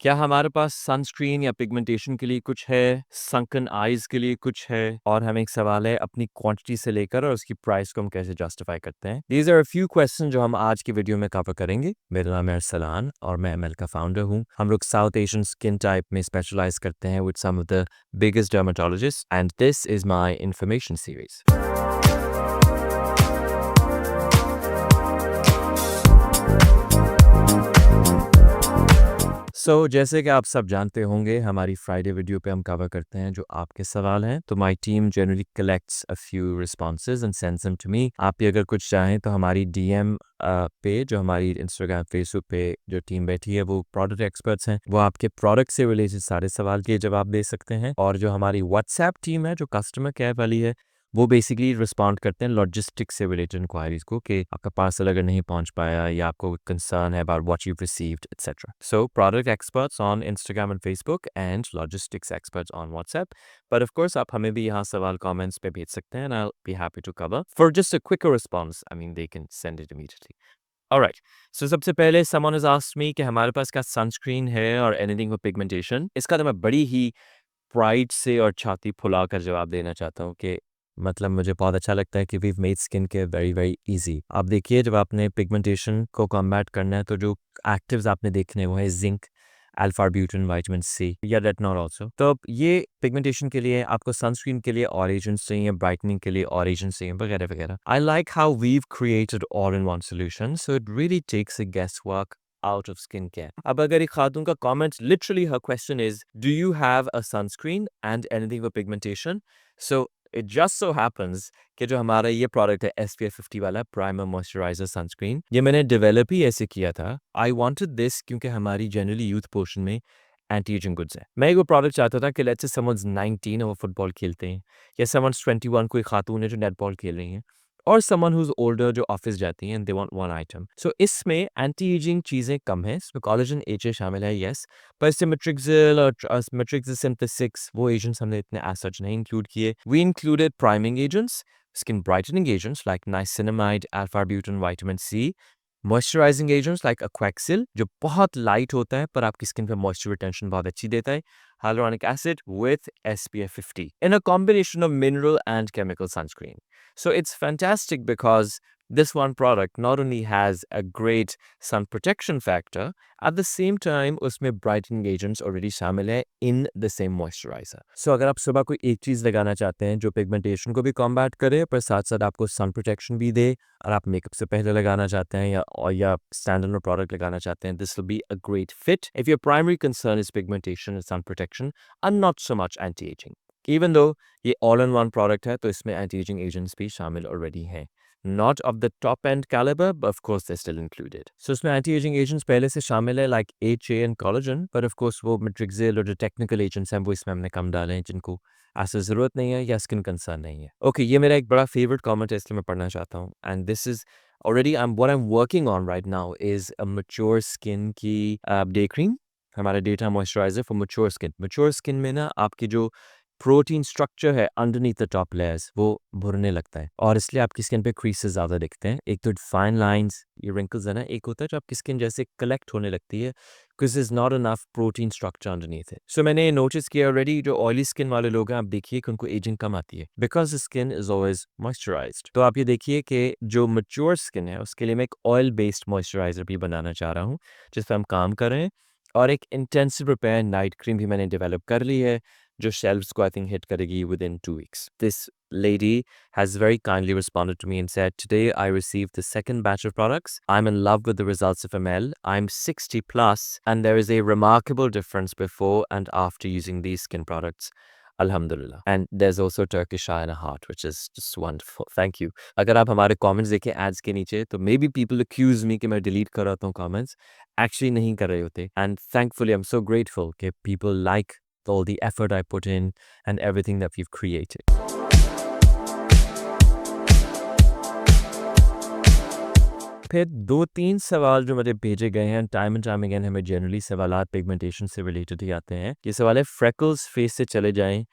क्या हमारे पास सनस्क्रीन या पिगमेंटेशन के लिए कुछ है, sunken आईज के लिए कुछ है, और हमें एक सवाल है अपनी क्वांटिटी से लेकर और उसकी प्राइस को हम कैसे जस्टिफाई करते हैं। These are a few question जो हम आज की वीडियो में कवर करेंगे। मेरा नाम है अरसलान और मैं एमएल का फाउंडर हूँ। हम लोग साउथ एशियन स्किन टाइप में स्पेशलाइज करते हैं with some of the biggest dermatologist and this is my information series. जैसे कि आप सब जानते होंगे, हमारी फ्राइडे वीडियो पे हम कवर करते हैं जो आपके सवाल हैं। तो my team generally collects a few responses and sends them to me. आप भी अगर कुछ चाहें तो हमारी डीएम पे, जो हमारी इंस्टाग्राम फेसबुक पे जो टीम बैठी है वो प्रोडक्ट एक्सपर्ट्स हैं, वो आपके प्रोडक्ट से रिलेटेड सारे सवाल के जवाब दे सकते हैं। और जो हमारी व्हाट्सएप टीम है जो कस्टमर केयर वाली है, वो बेसिकली रिस्पॉन्ड करते हैं लॉजिस्टिक्स से रिलेटेड इंक्वायरीज को कि आपका पार्सल अगर नहीं पहुंच पाया या आपको कंसर्न है about what you received etcetera. So product experts on Instagram and Facebook and logistics experts on WhatsApp. But of course आप हमें भी यहाँ सवाल कमेंट्स पे भेज सकते हैं and I will be happy to cover for just a quicker response. I mean they can send it immediately. Alright, so सबसे पहले समवन हैज आस्क्ड मी कि हमारे पास क्या सनस्क्रीन है और एनीथिंग फॉर पिगमेंटेशन। इसका तो मैं बड़ी ही प्राइड से और छाती फुलाकर जवाब देना चाहता हूँ कि मतलब मुझे बहुत अच्छा लगता है कि we've made skin care very very easy. आप देखिए, जब आपने पिगमेंटेशन को कॉम्बैट करना है तो जो एक्टिव्स आपने देखने वो है जिंक, अल्फा ब्यूटिन, विटामिन सी या रेटिनॉल ऑल्सो। तो अब ये पिगमेंटेशन के लिए आपको सनस्क्रीन के लिए और एजेंट्स चाहिए, ब्राइटनिंग के लिए और एजेंट्स चाहिए, वगैरह वगैरह। I like how we've created all in one solution, so it really takes a guesswork out of skincare. अब अगर एक खातून का comment, literally her question is, do you have a sunscreen and anything for pigmentation? So it just so happens कि जो हमारा ये product है SPF 50 वाला प्राइमर मॉइस्चराइजर सनस्क्रीन, ये मैंने डेवलप ही ऐसे किया था। आई वांटेड दिस क्योंकि हमारी जनरली यूथ पोर्शन में एंटी एजिंग गुड्स है। मैं वो प्रोडक्ट चाहता था कि लेट्स से समवन्स 19 और वो फुटबॉल खेलते हैं, या समवन्स 21 कोई खातून है जो नेटबॉल खेल रही हैं, और समवन हुज ओल्डर जो ऑफिस जाती हैं and they want one item. So इसमें एंटी एजिंग चीज़ें कम हैं, इसमें कोलेजन एचे शामिल है, यस, पर इससे मेट्रिक्सिल और मेट्रिक्सिल सिंथेसिस वो एजेंट्स हमने इतने एज सच नहीं इंक्लूड किए। We included priming agents, skin brightening agents like niacinamide, alpha arbutin, vitamin C, moisturising agents like Aquaxyl जो बहुत लाइट होता है पर आपकी स्किन पे मॉइस्चर रिटेंशन बहुत अच्छी देता है, hyaluronic acid with SPF 50 in a combination of mineral and chemical sunscreen. So it's fantastic because this one product not only has a great sun protection factor, at the same time उसमें brightening agents already शामिल है in the same moisturizer. So अगर आप सुबह कोई एक चीज़ लगाना चाहते हैं जो पिगमेंटेशन को भी कॉम्बैट करे पर साथ साथ आपको सन प्रोटेक्शन भी दे, और आप मेकअप से पहले लगाना चाहते हैं या स्टैंडर्ड प्रोडक्ट लगाना चाहते हैं, this will be a great fit if your primary concern is pigmentation and sun protection and not so much anti ageing. Even though ये ऑल इन वन प्रोडक्ट है तो इसमें एंटी एजिंग एजेंट्स भी शामिल already हैं, not of the top end calibre but of course they still included. So इसमें anti ageing agents पहले से शामिल है like H A and collagen, पर ऑफ कोर्स वो मेट्रिक्सिल और जो टेक्निकल एजेंट्स हैं वो इसमें हमने कम डाले हैं जिनको ऐसा ज़रूरत नहीं है या स्किन कंसर्न नहीं है। ओके, ये मेरा एक बड़ा फेवरेट कमेंट है इसलिए मैं पढ़ना चाहता हूँ, and this is already what I'm working on right now is a mature skin की डे क्रीम, हमारा data moisturiser for mature skin। mature skin में ना आपकी जो प्रोटीन स्ट्रक्चर है अंडरनीथ द टॉप लेयर्स वो भुरने लगता है और इसलिए आपकी स्किन पे क्रीसेस ज़्यादा दिखते हैं। एक तो फाइन लाइंस, ये रिंकल्स है ना, एक होता है जो आपकी स्किन जैसे कलेक्ट होने लगती है because is not enough protein structure underneath है। सो मैंने नोटिस किया ऑलरेडी जो ऑयली स्किन वाले लोग हैं, आप देखिए कि उनको एजिंग कम आती है because skin is always moisturised. तो आप ये देखिए कि जो मैच्योर स्किन है उसके लिए मैं एक ऑयल बेस्ड मॉइस्चराइजर भी बनाना चाह रहा हूँ जिस पर हम काम कर रहे हैं, और एक इंटेंसिव रिपेयर नाइट क्रीम भी मैंने डेवलप कर ली है जो शेल्व्स को आई थिंक हिट करेगी with in 2 weeks। This lady has very kindly responded to me and said, today I received the second batch of products. I'm in love with the results of ML. I'm 60 plus and there is a remarkable difference before and after using these skin products. Alhamdulillah. And there's also Turkish eye and a heart, which is just wonderful. Thank you. अगर आप हमारे comments देखें ads के नीचे तो maybe people accuse me कि मैं delete कर रहा हूँ comments. Actually नहीं कर रहे होते. And thankfully I'm so grateful कि people like all the effort I put in and everything that we've created. फिर 2-3 सवाल जो मुझे भेजे गए हैं टाइम एंड टाइम अगेन, हमें जनरली सवालात पिगमेंटेशन से रिलेटेड ही आते हैं। ये सवाल है फ्रेकल्स फेस से चले जाएं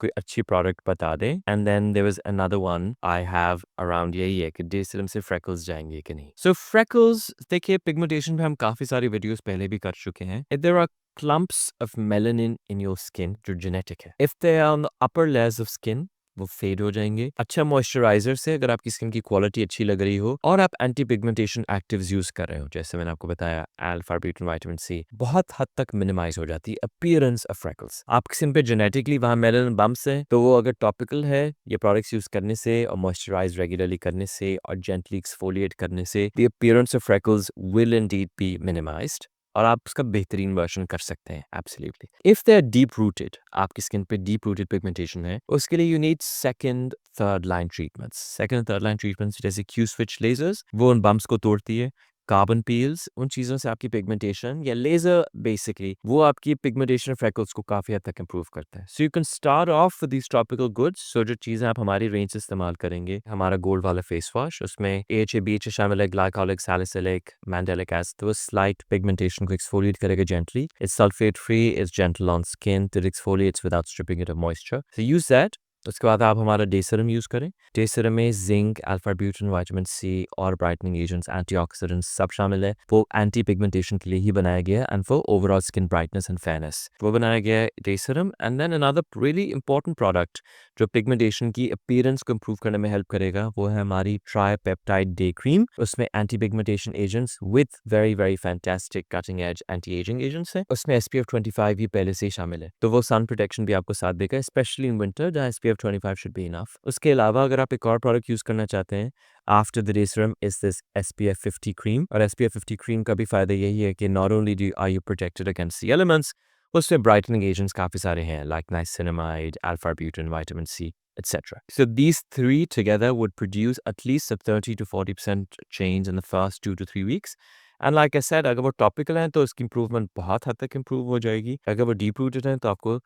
कोई अच्छी प्रोडक्ट बता दें। And then there was another one I have around, यही है कि डे सीरम से फ्रेकल्स जाएंगे कि नहीं। सो फ्रेकल्स, देखिए पिगमेंटेशन पे हम काफ़ी सारी वीडियोस पहले भी कर चुके हैं। If there are clumps of melanin in your skin जो जेनेटिक है, if they are on the upper layers of skin, वो फेड हो जाएंगे। अच्छा मॉइस्चराइजर से अगर आपकी स्किन की क्वालिटी अच्छी लग रही हो और आप एंटी पिगमेंटेशन एक्टिव्स यूज कर रहे हो, जैसे मैंने आपको बताया अल्फा ब्यूटेन विटामिन सी, बहुत हद तक मिनिमाइज हो जाती है अपीयरेंस ऑफ फ्रेकल्स। आपकी स्किन पे जेनेटिकली वहाँ मेलानिन बम्प्स है, तो वो अगर टॉपिकल है, ये प्रोडक्ट्स यूज करने से और मॉइस्चराइज रेगुलरली करने से और जेंटली एक्सफोलिएट करने से the appearance of freckles will indeed be minimised और आप उसका बेहतरीन वर्जन कर सकते हैं। Absolutely. If they are deep rooted, आपकी स्किन पे डीप रूटेड पिगमेंटेशन है, उसके लिए you need second third line treatments. Second third line treatments जैसे क्यू स्विच लेजर्स, वो उन बम्प्स को तोड़ती है। कार्बन पील्स, उन चीज़ों से आपकी पिगमेंटेशन, या लेज़र बेसिकली वो आपकी पिगमेंटेशन फ्रेकल्स को काफ़ी हद तक इंप्रूव करता है। So you can start off with these topical goods. So जो चीज़ें आप हमारी रेंज से इस्तेमाल करेंगे, हमारा गोल्ड वाला फेस वॉश, उसमें AHA BHA शामिल है, ग्लाइकोलिक, सैलिसिलिक, मैंडेलिक एसिड, तो स्लाइट पिगमेंटेशन को एक्सफोलिएट करेगा gently. It's sulphate free, it's gentle on skin, it exfoliates without stripping it of moisture. So use that. उसके बाद आप हमारा डे सीरम यूज़ करें। डे सीरम में zinc, alpha arbutin, vitamin C और brightening agents, antioxidants सब शामिल है। वो एंटी पिगमेंटेशन के लिए ही बनाया गया है and for overall skin brightness and fairness वो बनाया गया है day serum. And then another really important product जो पिगमेंटेशन की अपीयरेंस को इंप्रूव करने में हेल्प करेगा, वो है हमारी ट्राइपेप्टाइड डे क्रीम। उसमें anti pigmentation agents with very very fantastic cutting edge anti ageing agents हैं। उसमें SPF 25 भी पहले से ही शामिल है, तो वो सन प्रोटेक्शन भी आपको साथ देगा, स्पेशली इन विंटर जहाँ SPF 25 शुड बी इनफ। उसके अलावा अगर आप एक और प्रोडक्ट यूज करना चाहते हैं after the day serum is this SPF 50 cream. और SPF 50 क्रीम का भी फायदा यही है कि not only do are you protected against the elements, उसमें ब्राइटनिंग एजेंट्स काफ़ी सारे हैं like niacinamide, alpha arbutin, vitamin C, etc. So these three together would produce at least a 30 to 40% change in the first 2 to 3 weeks. And like I said, अगर वो topical हैं तो इसकी improvement बहुत हद तक इंप्रूव हो जाएगी। अगर वो डीप रूटेड हैं तो आपको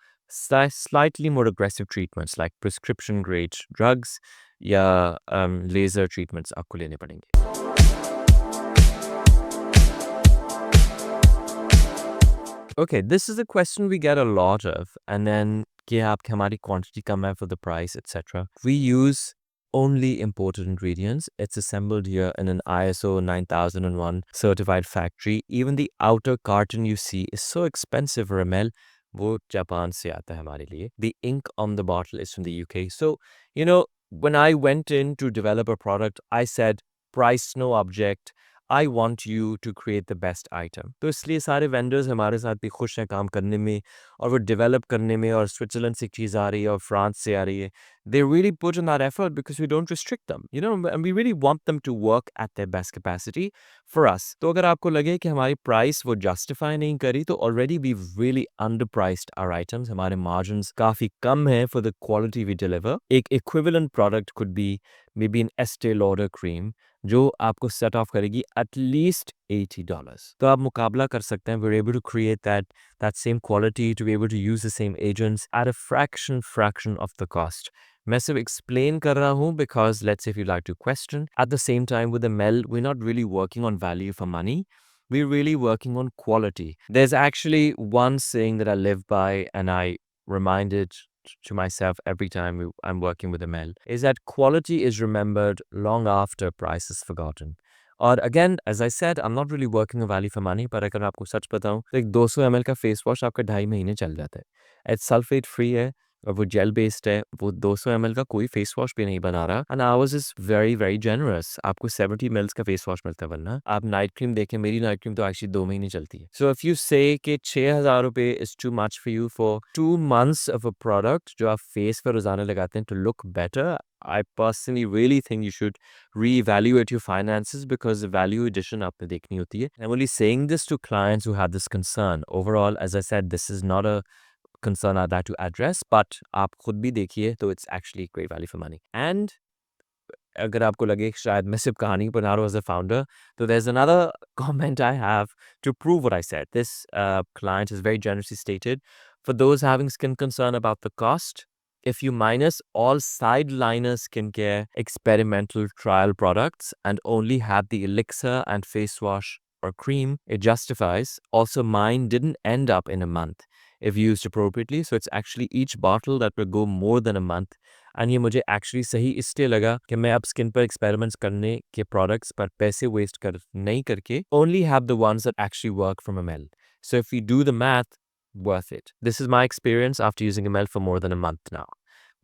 slightly more aggressive treatments like prescription grade drugs या laser treatments आपको लेने पड़ेंगे। Okay, this is a question we get a lot of, and then कि आपकी हमारी quantity कम है for the price, etc. We use only imported ingredients. It's assembled here in an ISO 9001 certified factory. Even the outer carton you see is so expensive for ml. वो Japan से आता है हमारे लिए. The ink on the bottle is from the UK. So, you know, when I went in to develop a product, I said, price no object. I want you to create the best item. तो इसलिए सारे vendors हमारे साथ भी खुश हैं काम करने में और वो डेवलप करने में। और स्विट्जरलैंड से एक चीज़ आ रही है और फ्रांस से आ रही है। They really put in that effort because we don't restrict them, you know, and we really want them to work at their best capacity for us. तो अगर आपको लगे कि हमारी प्राइस वो जस्टिफाई नहीं करी, तो already we've really underpriced our items. हमारे margins काफ़ी कम हैं for the quality we deliver. एक equivalent product could be maybe an Estee Lauder cream जो आपको सेट ऑफ करेगी at least $80. तो आप मुकाबला कर सकते हैं। We're able to create that same quality, to be able to use the same agents at a fraction of the cost. मैं सिर्फ explain कर रहा हूँ because let's say if you like to question. At the same time with the Mel, we're not really working on value for money. We're really working on quality. There's actually one saying that I live by and I remind it to myself every time I'm working with a Mel, is that quality is remembered long after price is forgotten. और again, as I said, I'm not really working on value for money, पर अगर आपको सच बताऊं तो एक 200 ml का face wash आपका 2.5 महीने चल जाता है। इट्स सल्फेट फ्री है और वो जेल बेस्ड है। वो 200 ml का कोई फेस वॉश भी नहीं बना रहा। And hours is very very generous. आपको 70 ml का फेस वॉश मिलता है, वरना आप नाइट क्रीम देखें, मेरी नाइट क्रीम तो एक्चुअली 2 महीने चलती है। सो इफ यू से कि 6,000 रुपये is too much for you for 2 months of a product जो आप फेस पर रोजाना लगाते हैं to look better, I personally really think you should reevaluate your finances because the value addition आपने देखनी होती है. I'm only saying this to clients who have this concern. Overall, as I said, this is not a concern I'd like to address, but आप खुद भी देखिए तो it's actually great value for money. And अगर आपको लगे कि शायद मैं सिर्फ कहानी बना रहा हूँ as a founder, तो there's another comment I have to prove what I said. This client has very generously stated, for those having skin concern about the cost, if you minus all sideliner skincare experimental trial products and only have the elixir and face wash or cream, it justifies. Also, mine didn't end up in a month. if used appropriately. So it's actually each bottle that will go more than a month. And ये मुझे actually सही इसलिए लगा कि मैं अब skin पर experiments करने के प्रोडक्ट्स पर पैसे वेस्ट कर नहीं करके only have the ones that actually work from ml. So if you do the math, worth it. This is my experience after using ml for more than a month now,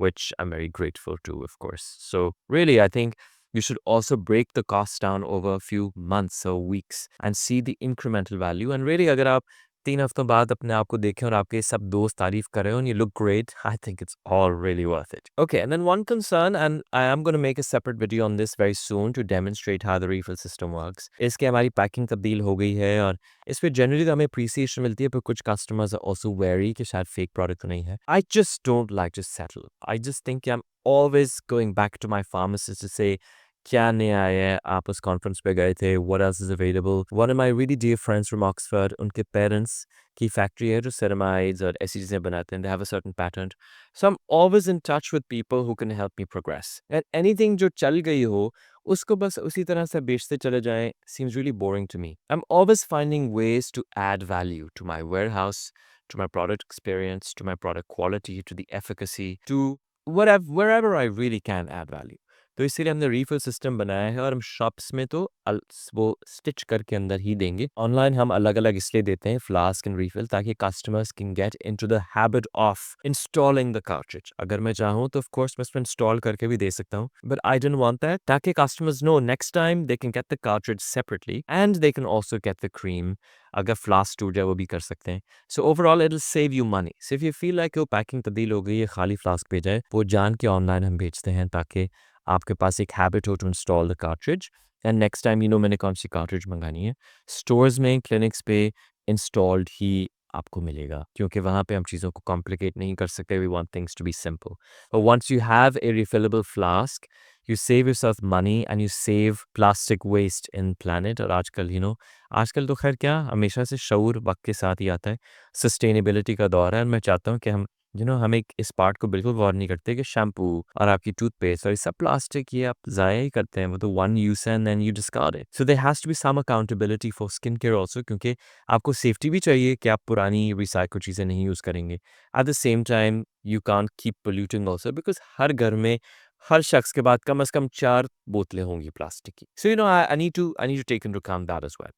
which I'm very grateful to, of course. So really, I think you should also break the costs down over a few months or weeks and see the incremental value. And really, अगर आप 3 हफ्तों बाद अपने आप को देखें और आपके सब दोस्त तारीफ कर रहे हो and you look great, I think it's all really worth it. Okay, and then one concern, and I am going to make a separate video on this very soon to demonstrate how the refill system works. इसके हमारी packing तब्दील हो गई है और इस पे generally तो हमें अप्रिसिएशन मिलती है, पर कुछ कस्टमर्स आर ऑल्सो वेरी कि शायद फेक प्रोडक्ट तो नहीं है. I just don't like to settle. I just think I'm always going back to my pharmacist to say क्या नया है, आप उस कॉन्फ्रेंस पे गए थे, what else is available. One of my really dear friends from Oxford, उनके parents की फैक्ट्री है जो ceramides और ऐसी चीज़ें बनाते हैं. They have a certain patent. So I'm always in touch with people who can help me progress. And anything जो चल गई हो उसको बस उसी तरह से बेचते चले जाएं seems really boring to me. I'm always finding ways to add value to my warehouse, to my product experience, to my product quality, to the efficacy, to wherever I really can add value. तो इसीलिए हमने refill system बनाया है और हम shops में तो वो स्टिच करके अंदर ही देंगे. ऑनलाइन हम अलग अलग इसलिए देते हैं फ्लास्क एंड रीफिल ताकि customers can get into the habit of installing the cartridge. अगर मैं चाहूँ तो ऑफ कोर्स मैं इसमें इंस्टॉल करके भी दे सकता हूँ, but I don't want that, ताकि customers know next time they can get the cartridge separately and they can also get the cream. अगर फ्लास्क टूट जाए वो भी कर सकते हैं. So overall it will save you money. So if you feel like वो पैकिंग तब्दील हो गई है, खाली फ्लास्क भेजा है, वो जान के ऑनलाइन हम भेजते हैं ताकि आपके पास एक हैबिट हो to install the cartridge and next time you know मैंने कौन सी कार्ट्रिज मंगानी है. स्टोर्स में क्लिनिक्स पे इंस्टॉल्ड ही आपको मिलेगा क्योंकि वहाँ पे हम चीज़ों को कॉम्प्लिकेट नहीं कर सकते. We want things to be simple. But once you have a refillable flask you save yourself money and you save plastic waste in planet. और आजकल आजकल तो खैर क्या हमेशा से शऊर वक्त के साथ ही आता है. सस्टेनेबिलिटी का दौर है और मैं चाहता हूँ कि हम हम एक इस पार्ट को बिल्कुल गौर नहीं करते कि शैम्पू और आपकी टूथपेस्ट और ये सब प्लास्टिक ये आप ज़ाया ही करते हैं. वो तो one use and then you discard it. So there has to be some accountability for skin care also, क्योंकि आपको सेफ्टी भी चाहिए कि आप पुरानी रिसाइकल चीज़ें नहीं यूज़ करेंगे. At the same time you can't keep polluting also because हर घर में हर शख्स के बाद कम से कम 4 बोतलें होंगी प्लास्टिक की. So I need to take into account that as well.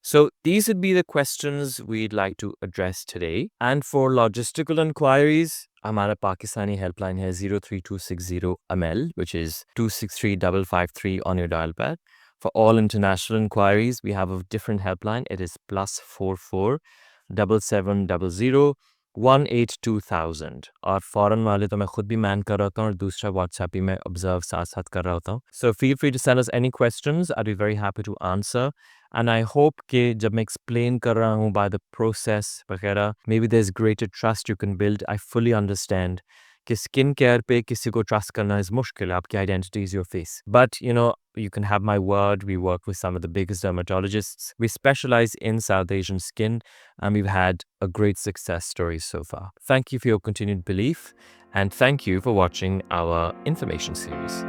So these would be the questions we'd like to address today. And for logistical inquiries, हमारा पाकिस्तानी helpline है 03260ML, which is 263553 on your dial pad. For all international inquiries, we have a different helpline. It is +44 7700 182,000. और foreign वाले तो मैं खुद भी man कर रहा होता हूँ और दूसरा व्हाट्सएप भी मैं ऑब्जर्व साथ साथ कर रहा होता हूँ. So feel free to send us any questions. I be very happy to answer. And I hope कि जब मैं एक्सप्लेन कर रहा हूँ बाय द प्रोसेस वगैरह, may be there is greater trust you can build. I fully understand कि skin care पे किसी को ट्रस्ट करना इज मुश्किल. आपकी identity is your face. But you can have my word. We work with some of the biggest dermatologists. We specialize in South Asian skin, and we've had a great success story so far. Thank you for your continued belief, and thank you for watching our information series.